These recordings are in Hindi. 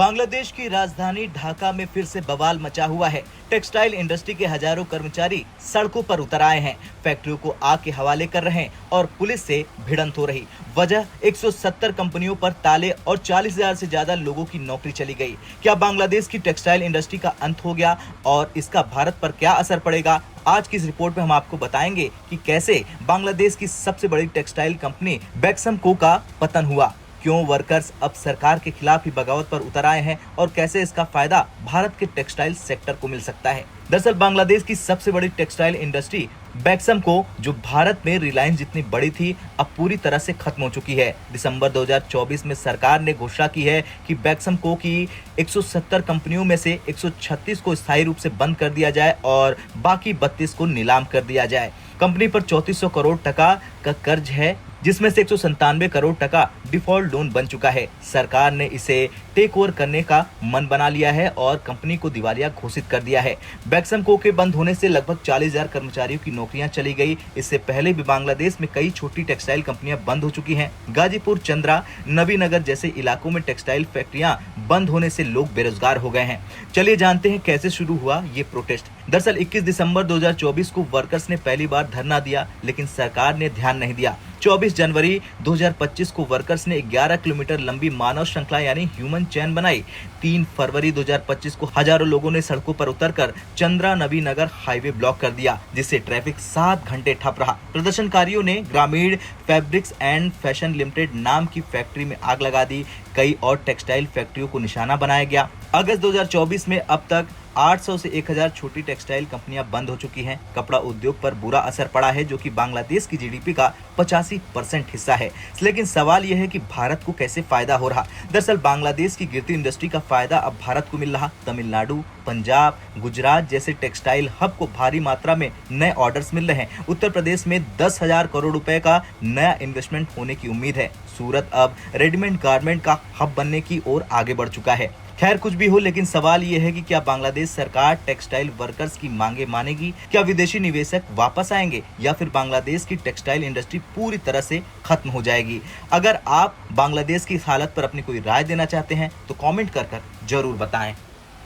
बांग्लादेश की राजधानी ढाका में फिर से बवाल मचा हुआ है। टेक्सटाइल इंडस्ट्री के हजारों कर्मचारी सड़कों पर उतर आए हैं, फैक्ट्रियों को आग के हवाले कर रहे हैं और पुलिस से भिड़ंत हो रही। वजह 170 कंपनियों पर ताले और 40,000 से ज्यादा लोगों की नौकरी चली गई। क्या बांग्लादेश की टेक्सटाइल इंडस्ट्री का अंत हो गया और इसका भारत पर क्या असर पड़ेगा? आज की इस रिपोर्ट में हम आपको बताएंगे कि कैसे बांग्लादेश की सबसे बड़ी टेक्सटाइल कंपनी बेक्समको का पतन हुआ, क्यों वर्कर्स अब सरकार के खिलाफ ही बगावत पर उतर आए हैं और कैसे इसका फायदा भारत के टेक्सटाइल सेक्टर को मिल सकता है। दरअसल बांग्लादेश की सबसे बड़ी टेक्सटाइल इंडस्ट्री बेक्समको, जो भारत में रिलायंस जितनी बड़ी थी, अब पूरी तरह से खत्म हो चुकी है। दिसंबर 2024 में सरकार ने घोषणा की है कि बेक्समको की 170 कंपनियों में से 136 को स्थायी रूप से बंद कर दिया जाए और बाकी 32 को नीलाम कर दिया जाए। कंपनी पर 3400 करोड़ टका का कर्ज है, जिसमें से 197 करोड़ टका डिफॉल्ट लोन बन चुका है। सरकार ने इसे टेक ओवर करने का मन बना लिया है और कंपनी को दिवालिया घोषित कर दिया है। बेक्समको के बंद होने से लगभग 40,000 कर्मचारियों की नौकरियां चली गई। इससे पहले भी बांग्लादेश में कई छोटी टेक्सटाइल कंपनियां बंद हो चुकी हैं। गाजीपुर, चंद्रा, नवीनगर जैसे इलाकों में टेक्सटाइल फैक्ट्रियां बंद होने से लोग बेरोजगार हो गए हैं। चलिए जानते हैं कैसे शुरू हुआ ये प्रोटेस्ट। दरअसल 21 दिसंबर 2024 को वर्कर्स ने पहली बार धरना दिया, लेकिन सरकार ने ध्यान नहीं दिया। 24 जनवरी 2025 को वर्कर्स ने 11 किलोमीटर लंबी मानव श्रृंखला यानी ह्यूमन चेन बनाई। 3 फरवरी 2025 को हजारों लोगों ने सड़कों पर उतरकर चंद्रा नवीनगर हाईवे ब्लॉक कर दिया, जिससे ट्रैफिक 7 घंटे ठप रहा। प्रदर्शनकारियों ने ग्रामीण फैब्रिक्स एंड फैशन लिमिटेड नाम की फैक्ट्री में आग लगा दी। कई और टेक्सटाइल फैक्ट्रियों को निशाना बनाया गया। अगस्त 2024 में अब तक 800 से 1000 छोटी टेक्सटाइल कंपनियां बंद हो चुकी हैं। कपड़ा उद्योग पर बुरा असर पड़ा है, जो कि बांग्लादेश की जीडीपी का 85% हिस्सा है। लेकिन सवाल यह है कि भारत को कैसे फायदा हो रहा। दरअसल बांग्लादेश की गिरती इंडस्ट्री का फायदा अब भारत को मिल रहा। तमिलनाडु, पंजाब, गुजरात जैसे टेक्सटाइल हब को भारी मात्रा में नए ऑर्डर्स मिल रहे हैं। उत्तर प्रदेश में 10,000 करोड़ रुपए का नया इन्वेस्टमेंट होने की उम्मीद है। सूरत अब रेडीमेड गारमेंट का हब बनने की ओर आगे बढ़ चुका है। खैर, कुछ भी हो, लेकिन सवाल यह है कि क्या बांग्लादेश सरकार टेक्सटाइल वर्कर्स की मांगे मानेगी? क्या विदेशी निवेशक वापस आएंगे या फिर बांग्लादेश की टेक्सटाइल इंडस्ट्री पूरी तरह से खत्म हो जाएगी? अगर आप बांग्लादेश की हालत पर अपनी कोई राय देना चाहते हैं तो कमेंट कर जरूर बताएं।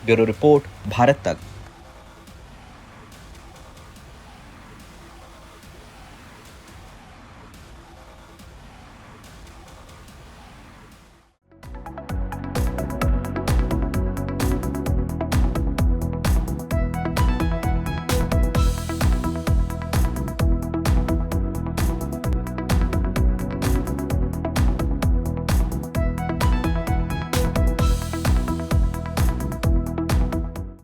ब्यूरो रिपोर्ट, भारत तक।